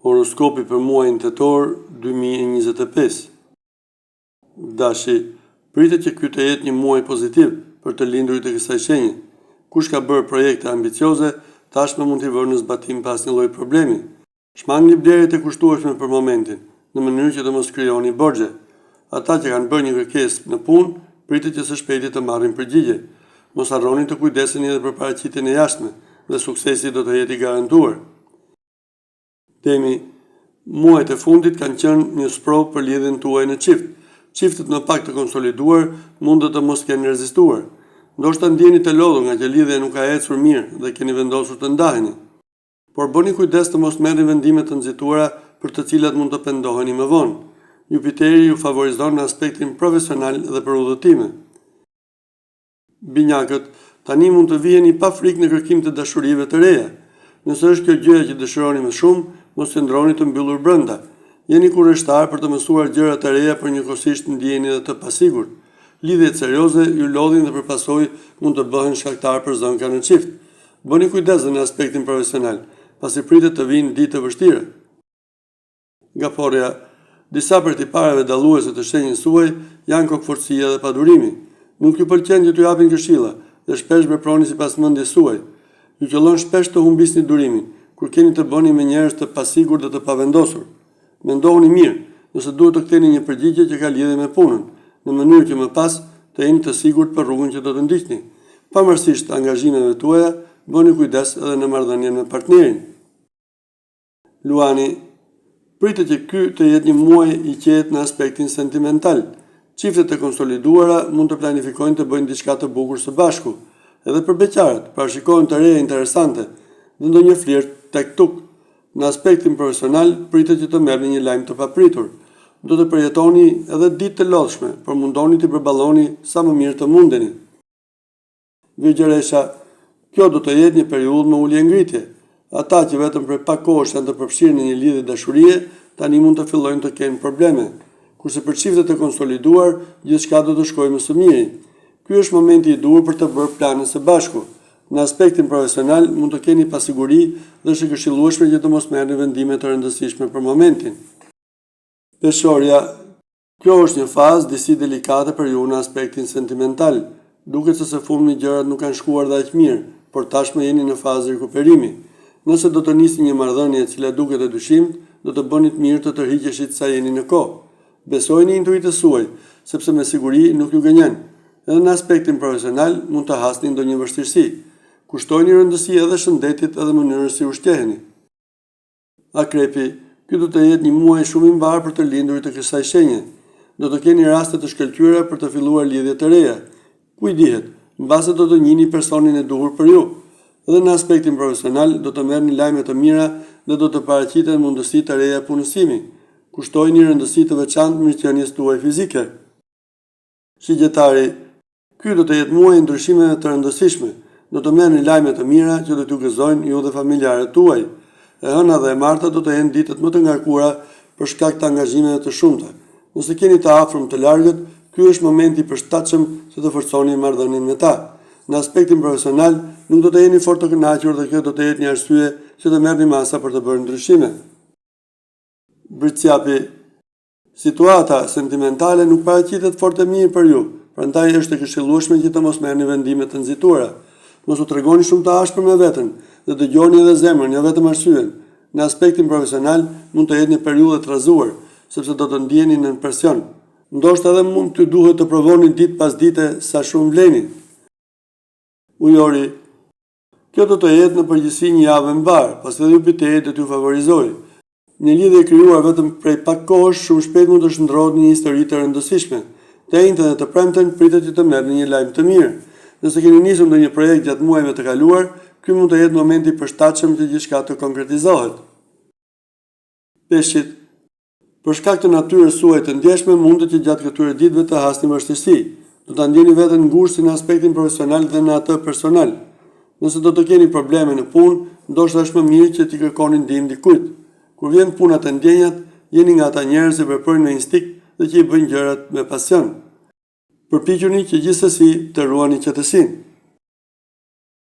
Horoskopi për muajin tetor 2025. Dashi, pritet që ky të jetë një muaj pozitiv për të lindurit e kësaj shenje. Kush ka bërë projekte ambicioze, tashmë mund t'i vërë në zbatim pas një lloj problemi. Shmangni blerjet e kushtueshme për momentin, në mënyrë që të mos krijoni borxhe. Ata që kanë bërë një kërkesë në punë, pritet që së shpejti të marrin përgjigje. Mos harroni të kujdeseni edhe për paraqitjen e jashtme, dhe suksesi do të jetë i garantuar. Temi, muajt e fundit kanë qenë një sprovë për lidhjen tuaj në çift. Çiftet më pak të konsoliduar mund të mos kenë rezistuar. Ndoshta ndjeni të lodhur nga që lidhja nuk ka ecur mirë dhe keni vendosur të ndaheni. Por bëni kujdes të mos merrni vendime të nxituara për të cilat mund të pendoheni më vonë. Jupiteri ju favorizon në aspektin profesional dhe për udhëtime. Binjakët, tani mund të viheni pa frikë në kërkim të dashurive të reja. Nëse është kjo gjëja që dëshironi më shumë, mos qëndroni të mbyllur brenda. Jeni kurreshtar për të mësuar gjëra të reja, por njëkohësisht ndjeheni edhe të pasigurt. Lidhjet serioze ju lodhin dhe përpasoj mund të bëhen shkaktar për zënka në çift. Bëni kujdes në aspektin profesional, pasi pritet të vinë ditë të vështira. Gaporja, disa prej tipareve dalluese të shenjës suaj janë kokforcia dhe padurimi. Nuk ju pëlqen që t'ju japin këshilla dhe shpesh veproni sipas mendjes suaj. Ju qëllon shpesh të humbisni durimin, kur keni të bëni me njerëz të pasigurt dhe të pavendosur. Mendohuni mirë, nëse duhet të ktheni një përgjigje që ka lidhje me punën, në mënyrë që më pas të jeni të sigurt për rrugën që do të ndiqni. Pavarësisht angazhimeve tuaja, bëni kujdes edhe në marrëdhënien me partnerin. Luani, pritet që ky të jetë një muaj i qetë në aspektin sentimental. Çiftet e konsoliduara mund të planifikojnë të bëjnë diçka të bukur së bashku. Edhe për beqarët, parashikojnë të reja interesante dhe ndonjë flirt tek tuk. Në aspektin profesional, pritet që të merrni një lajm të papritur. Do të përjetoni edhe ditë të lodhshme, por mundoni të përballoni sa më mirë të mundeni. Virgjëresha, kjo do të jetë një periudhë me ulje ngritje. Ata që vetëm për pak kohësh janë të përfshirë në një lidhje dashurie, tani mund të fillojnë të kenë probleme. Kurse për çiftet e konsoliduar, gjithçka do të shkojë më së miri. Ky është momenti i duhur për të bërë plane së bashku. Në aspektin profesional mund të keni pasiguri dhe është e këshillueshme që të mos merrni vendime të rëndësishme për momentin. Peshorja, kjo është një fazë disi delikate për ju në aspektin sentimental. Duket se së fundmi gjërat nuk kanë shkuar dhe aq mirë, por tashmë jeni në fazë rikuperimi. Nëse do të nisni një marrëdhënie e cila duket e dyshimt, do të bëni të mirë të tërhiqeshit sa jeni në kohë. Besojini intuitës suaj, sepse me siguri nuk ju gënjen. Edhe në aspektin profesional mund të hasni ndonjë vështirësi. Kushtojini rëndësi edhe shëndetit edhe mënyrës si ushtjeheni. Akrepi, ky do të jetë një muaj shumë i mbar për të lindurit të kësaj shenje. Do të keni raste të shkëlqyera për të filluar lidhje të reja. Kujdihet, mbase do të njihni personin e duhur për ju. Edhe në aspektin profesional do të merrni lajme të mira dhe do të paraqiten mundësi të reja punësimi. Kushtojini rëndësi të veçantë mirëqenies tuaj fizike. Shigjetari, ky do të jetë muaj i ndryshimeve të rëndësishme. Do të merrni lajme të mira që do t'ju gëzojnë ju dhe familjarët tuaj. E hëna dhe e marta do të jenë ditët më të ngarkuara për shkak të angazhimeve të shumta. Nëse keni të afërm të largët, ky është momenti i përshtatshëm që të forconi marrëdhënien me ta. Në aspektin profesional, nuk do të jeni fort të kënaqur dhe kjo do të jetë një arsye që të merrni masa për të bërë ndryshime. Bërciapi, situata sentimentale nuk paraqitet fort e mirë për ju, prandaj është e këshillueshme që të mos merrni vendime të nxituara. Mos u tregoni shumë të ashpër me veten dhe dëgjoni edhe zemrën, jo vetëm arsyen. Në aspektin profesional mund të jetë një periudhë të rrezuar, sepse do të ndjeni në presion. Ndoshta edhe mund t'ju duhet të provoni ditë pas dite sa shumë vleni. Ujori, kjo do të jetë në përgjithësi një javë e mbar, pasi edhe Jupiteri do t'ju favorizojë. Një lidhje e krijuar vetëm prej pak kohësh shumë shpejt mund të shndrohet në një histori të rëndësishme. Të njëjtën dhe të premten pritet që të merrni një lajm të mirë. Nëse keni nisur ndonjë projekt gjatë muajve të kaluar, ky mund të jetë momenti i përshtatshëm që gjithçka të konkretizohet. Peshqit, për shkak të natyrës suaj të ndjeshme, mundet që gjatë këtyre ditëve të hasni vështirësi. Do ta ndjeni veten ngurë si në aspektin profesional dhe në atë personal. Nëse do të keni probleme në punë, ndoshta është më mirë që t'i kërkoni ndihmë dikujt. Kur vjen puna të ndjenjat, jeni nga ata njerëz që veprojnë me instinkt dhe që i bëjnë gjërat me pasion. Përpiquni që gjithsesi të ruani qetësinë.